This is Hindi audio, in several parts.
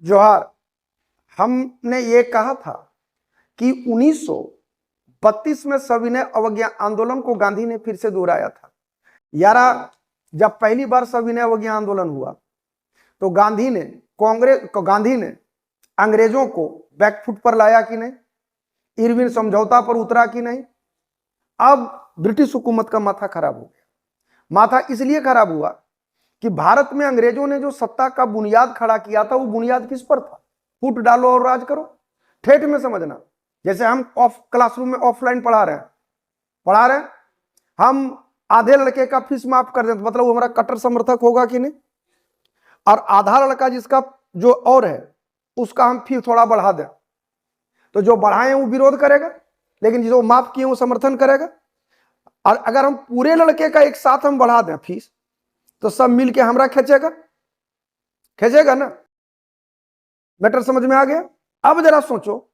जोहार। हमने ये कहा था कि 1932 में सविनय अवज्ञा आंदोलन को गांधी ने फिर से दोहराया था। यारा, जब पहली बार सविनय अवज्ञा आंदोलन हुआ तो गांधी ने अंग्रेजों को बैकफुट पर लाया कि नहीं, इरविन समझौता पर उतरा कि नहीं। अब ब्रिटिश हुकूमत का माथा खराब हो गया। माथा इसलिए खराब हुआ कि भारत में अंग्रेजों ने जो सत्ता का बुनियाद खड़ा किया था वो बुनियाद किस पर था? फूट डालो और राज करो। ठेठ में समझना, जैसे हम क्लासरूम में ऑफलाइन पढ़ा रहे हैं, हम आधे लड़के का फीस माफ कर दें तो मतलब वो हमारा कट्टर समर्थक होगा कि नहीं, और आधा लड़का जिसका जो और है उसका हम फीस थोड़ा बढ़ा दें तो जो बढ़ाए वो विरोध करेगा, लेकिन जो माफ किए वो समर्थन करेगा। और अगर हम पूरे लड़के का एक साथ हम बढ़ा दें फीस तो सब मिलके हमरा खींचेगा ना। मैटर समझ में आ गया? अब जरा सोचो,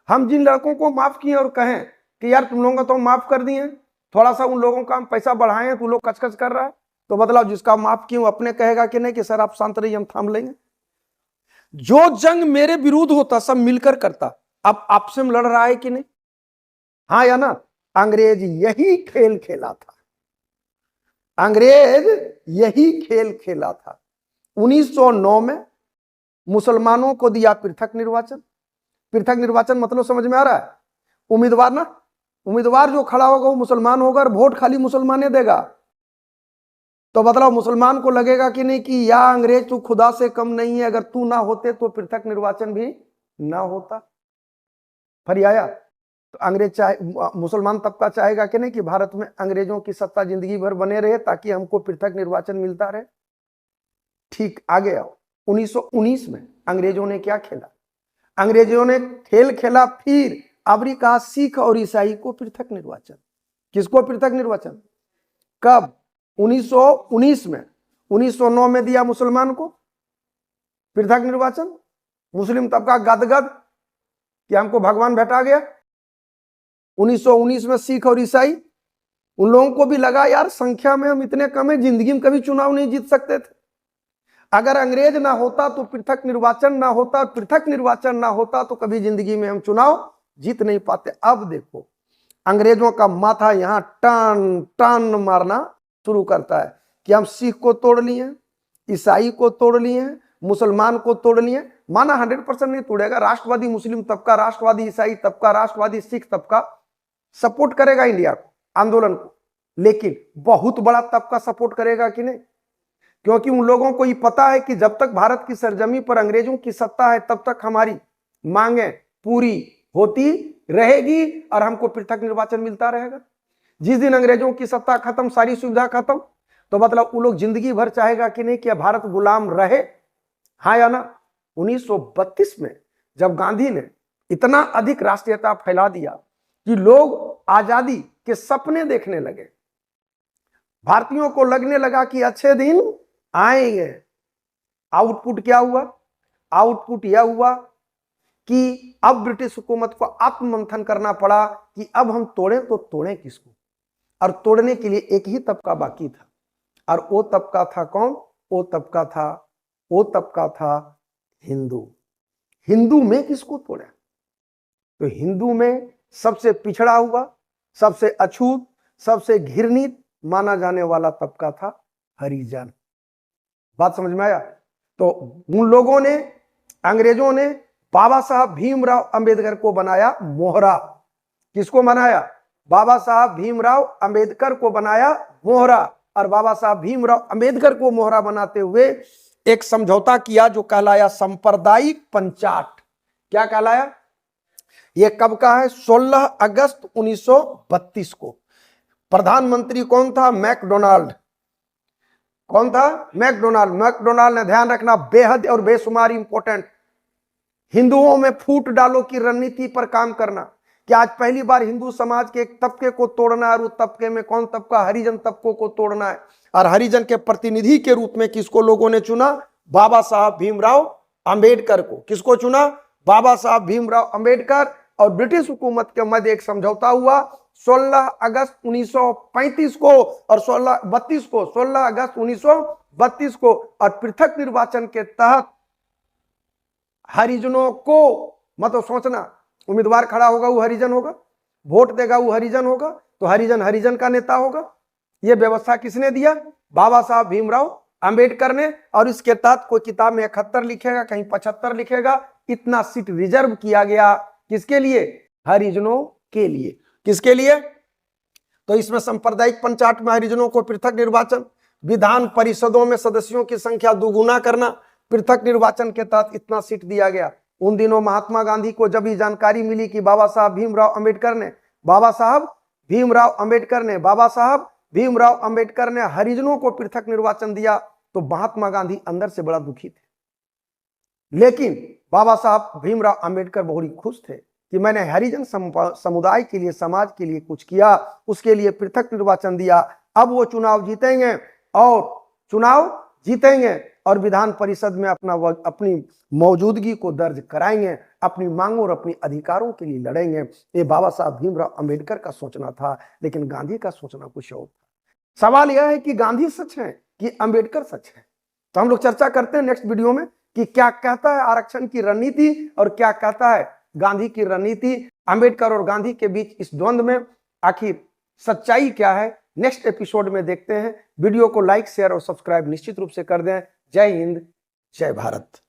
हम जिन लड़कों को माफ किए और कहें कि यार तुम लोगों को तो माफ कर दिए, थोड़ा सा उन लोगों का हम पैसा बढ़ाए हैं तो लोग कचकच कर रहा है, तो बदलाव जिसका माफ किए वो अपने कहेगा कि नहीं कि सर आप शांत रहिए हम थाम लेंगे। जो जंग मेरे विरुद्ध होता सब मिलकर करता, अब आपसे में लड़ रहा है कि नहीं? हाँ या ना? अंग्रेज यही खेल खेला था। अंग्रेज यही खेल खेला था। 1909 में मुसलमानों को दिया पृथक निर्वाचन। पृथक निर्वाचन मतलब समझ में आ रहा है? उम्मीदवार ना, उम्मीदवार जो खड़ा होगा वो मुसलमान होगा और वोट खाली मुसलमाने देगा। तो मतलब मुसलमान को लगेगा कि नहीं कि या अंग्रेज तू खुदा से कम नहीं है, अगर तू ना होते तो पृथक निर्वाचन भी ना होता। फिर आया तो अंग्रेज चाहे, मुसलमान तबका चाहेगा कि नहीं कि भारत में अंग्रेजों की सत्ता जिंदगी भर बने रहे ताकि हमको पृथक निर्वाचन मिलता रहे। ठीक, आगे आओ। 1919 में अंग्रेजों ने क्या खेला? अंग्रेजों ने खेल खेला फिर अबरी कहा सिख और ईसाई को पृथक निर्वाचन। किसको पृथक निर्वाचन? कब? 1919 में। 1909 में दिया मुसलमान को पृथक निर्वाचन। मुस्लिम तबका गदगद कि हमको भगवान भेटा गया। 1919 में सिख और ईसाई, उन लोगों को भी लगा यार संख्या में हम इतने कम है, जिंदगी में कभी चुनाव नहीं जीत सकते थे। अगर अंग्रेज ना होता तो पृथक निर्वाचन ना होता, पृथक निर्वाचन ना होता तो कभी जिंदगी में हम चुनाव जीत नहीं पाते। अब देखो अंग्रेजों का माथा यहां टन टन मारना शुरू करता है कि हम सिख को तोड़ लिए, ईसाई को तोड़ लिए, मुसलमान को तोड़ लिए। माना 100% नहीं तोड़ेगा। राष्ट्रवादी मुस्लिम तबका, राष्ट्रवादी ईसाई तबका, राष्ट्रवादी सिख तबका सपोर्ट करेगा इंडिया को, आंदोलन को, लेकिन बहुत बड़ा तबका सपोर्ट करेगा कि नहीं? क्योंकि उन लोगों को ये पता है कि जब तक भारत की सरजमी पर अंग्रेजों की सत्ता है तब तक हमारी मांगे पूरी होती रहेगी और हमको पृथक निर्वाचन मिलता रहेगा। जिस दिन अंग्रेजों की सत्ता खत्म, सारी सुविधा खत्म, तो मतलब वो लोग जिंदगी भर चाहेगा कि नहीं कि भारत गुलाम रहे। हाँ या ना? 1932 में जब गांधी ने इतना अधिक राष्ट्रीयता फैला दिया कि लोग आजादी के सपने देखने लगे, भारतीयों को लगने लगा कि अच्छे दिन आएंगे। आउटपुट क्या हुआ? आउटपुट यह हुआ कि अब ब्रिटिश हुकूमत को आत्ममंथन करना पड़ा कि अब हम तोड़ें तो तोड़ें किसको, और तोड़ने के लिए एक ही तबका बाकी था, और वो तबका था कौन? वो तबका था हिंदू। हिंदू में किसको तोड़े? तो हिंदू में सबसे पिछड़ा हुआ, सबसे अछूत, सबसे घृणित माना जाने वाला तबका था हरिजन। बात समझ में आया? तो उन लोगों ने, अंग्रेजों ने बाबा साहब भीमराव अंबेडकर को बनाया मोहरा। किसको बनाया? बाबा साहब भीमराव अंबेडकर को बनाया मोहरा। और बाबा साहब भीमराव अंबेडकर को मोहरा बनाते हुए एक समझौता किया जो कहलाया सांप्रदायिक पंचाट। क्या कहलाया? यह कब का है? 16 अगस्त 1932 को। प्रधानमंत्री कौन था? मैकडोनाल्ड। कौन था? मैकडोनाल्ड। मैकडोनाल्ड ने, ध्यान रखना, बेहद और बेशुमार इंपॉर्टेंट, हिंदुओं में फूट डालो की रणनीति पर काम करना कि आज पहली बार हिंदू समाज के एक तबके को तोड़ना है, और उस तबके में कौन तबका? हरिजन तबकों को तोड़ना है। और हरिजन के प्रतिनिधि के रूप में किसको लोगों ने चुना? बाबा साहब भीमराव अंबेडकर को। किसको चुना? बाबा साहब भीमराव अंबेडकर। और ब्रिटिश हुकूमत के मध्य एक समझौता हुआ 16 अगस्त 1935 को और 16 अगस्त 1932 को। और पृथक निर्वाचन के तहत हरिजनों को, मतलब सोचना, उम्मीदवार खड़ा होगा वो हरिजन होगा, वोट देगा वो हरिजन होगा, तो हरिजन हरिजन का नेता होगा। यह व्यवस्था किसने दिया? बाबा साहब भीमराव अंबेडकर ने। और इसके तहत कोई किताब में 71 लिखेगा, कहीं 75 लिखेगा। इतना सीट रिजर्व किया गया किसके लिए? हरिजनों के लिए। किसके लिए? तो इसमें सांप्रदायिक पंचायत में हरिजनों को पृथक निर्वाचन, विधान परिषदों में सदस्यों की संख्या दोगुना करना, पृथक निर्वाचन के तहत इतना सीट दिया गया। उन दिनों महात्मा गांधी को जब ये जानकारी मिली कि बाबा साहब भीमराव अंबेडकर ने हरिजनों को पृथक निर्वाचन दिया, तो महात्मा गांधी अंदर से बड़ा दुखी थे। लेकिन बाबा साहब भीमराव अंबेडकर बहुत ही खुश थे कि मैंने हरिजन समुदाय के लिए, समाज के लिए कुछ किया, उसके लिए पृथक निर्वाचन दिया। अब वो चुनाव जीतेंगे और विधान परिषद में अपनी मौजूदगी को दर्ज कराएंगे, अपनी मांगों और अपने अधिकारों के लिए लड़ेंगे। ये बाबा साहब भीमराव अंबेडकर का सोचना था, लेकिन गांधी का सोचना कुछ और था। सवाल यह है कि गांधी सच है कि अंबेडकर सच है? तो हम लोग चर्चा करते हैं नेक्स्ट वीडियो में कि क्या कहता है आरक्षण की रणनीति और क्या कहता है गांधी की रणनीति। अंबेडकर और गांधी के बीच इस द्वंद्व में आखिर सच्चाई क्या है, नेक्स्ट एपिसोड में देखते हैं। वीडियो को लाइक, शेयर और सब्सक्राइब निश्चित रूप से कर दें। जय हिंद, जय भारत।